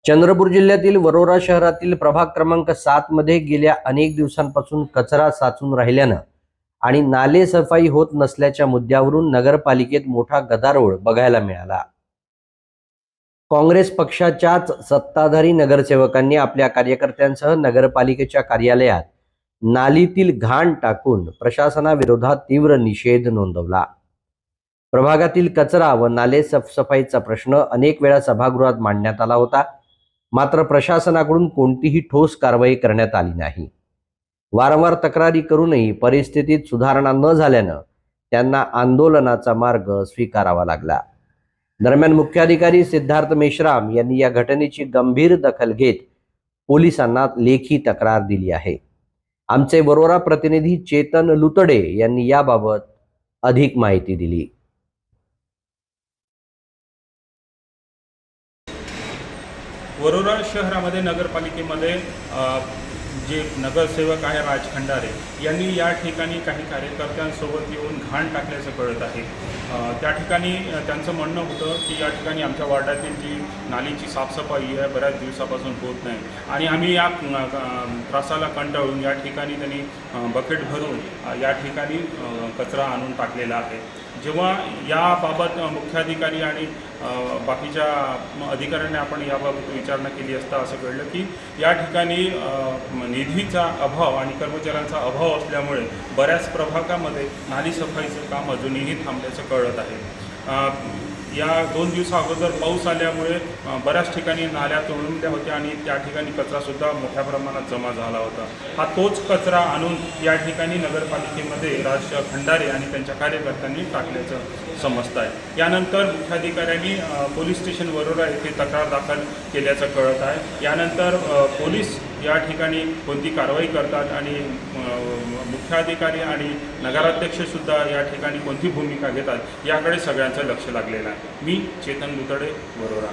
चंद्रपूर जिल्ह्यातील वरोरा शहरातील प्रभाग क्रमांक 7 मध्ये गेल्या अनेक दिवसांपासून कचरा साचून राहिल्यानं आणि नाले सफाई होत नसल्याच्या मुद्द्यावरून नगरपालिकेत मोठा गदारोळ बघायला मिळाला। काँग्रेस पक्षाच्याच सत्ताधारी नगरसेवकांनी आपल्या कार्यकर्त्यांसह नगरपालिकेच्या कार्यालयात नालीतील घाण टाकून प्रशासनाविरोधात तीव्र निषेध नोंदवला। प्रभागातील कचरा व नाले साफसफाईचा प्रश्न अनेक वेळा सभागृहात मांडण्यात आला होता, मात्र प्रशासनाकडून कोणतीही ठोस कारवाई करण्यात आली नाही। वारंवार तक्रारी करूनही परिस्थितीत सुधारणा न झाल्यानं त्यांना आंदोलनाचा मार्ग स्वीकारावा लागला। दरम्यान मुख्याधिकारी सिद्धार्थ मेश्राम यांनी या घटनेची गंभीर दखल घेत पोलिसांना लेखी तक्रार दिली आहे। आमचे वरोरा प्रतिनिधी चेतन लुतडे यांनी याबाबत अधिक माहिती दिली। वरोरा शहरामध्ये नगरपालिकेमध्ये जे नगरसेवक आहे राज खंडारे यांनी या ठिकाणी काही कार्यकर्त्यांसोबत येऊन घाण टाकल्याचं कळत आहे। त्या ठिकाणी त्यांचं म्हणणं होतं की या ठिकाणी आमच्या वार्डातील जी नालीची साफसफाई आहे बऱ्याच दिवसापासून होत नाही आणि आम्ही या त्रासाला कंटाळून या ठिकाणी त्यांनी बकेट भरून या ठिकाणी कचरा आणून टाकलेला आहे। जेव्हा याबाबत मुख्याधिकारी आणि बाकीच्या अधिकाऱ्यांनी आपण याबाबत विचारणा केली असता असं कळलं की या ठिकाणी निधीचा अभाव आणि कर्मचाऱ्यांचा अभाव असल्यामुळे बऱ्याच प्रभागामध्ये नाली सफाईचं काम अजूनही थांबल्याचं कळत आहे। या 2 दिवसा अगोदर पाऊस आल्यामुळे बऱ्याच ठिकाणी नाल्या तुंबल्या होत्या आणि त्या ठिकाणी कचरासुद्धा मोठ्या प्रमाणात जमा झाला होता। हा तोच कचरा आणून या ठिकाणी नगरपालिकेमध्ये राज खंडारे आणि त्यांच्या कार्यकर्त्यांनी टाकल्याचं समजतं आहे। यानंतर मुख्याधिकाऱ्यांनी पोलीस स्टेशन वरोरा येथे तक्रार दाखल केल्याचं कळत आहे। यानंतर पोलीस या ठिकाणी कोणती कारवाई करतात आणि मुख्याधिकारी आणि नगराध्यक्षसुद्धा या ठिकाणी कोणती भूमिका घेतात याकडे सगळ्यांचं लक्ष लागलेलं आहे। मी चेतन लुतडे, वरोरा।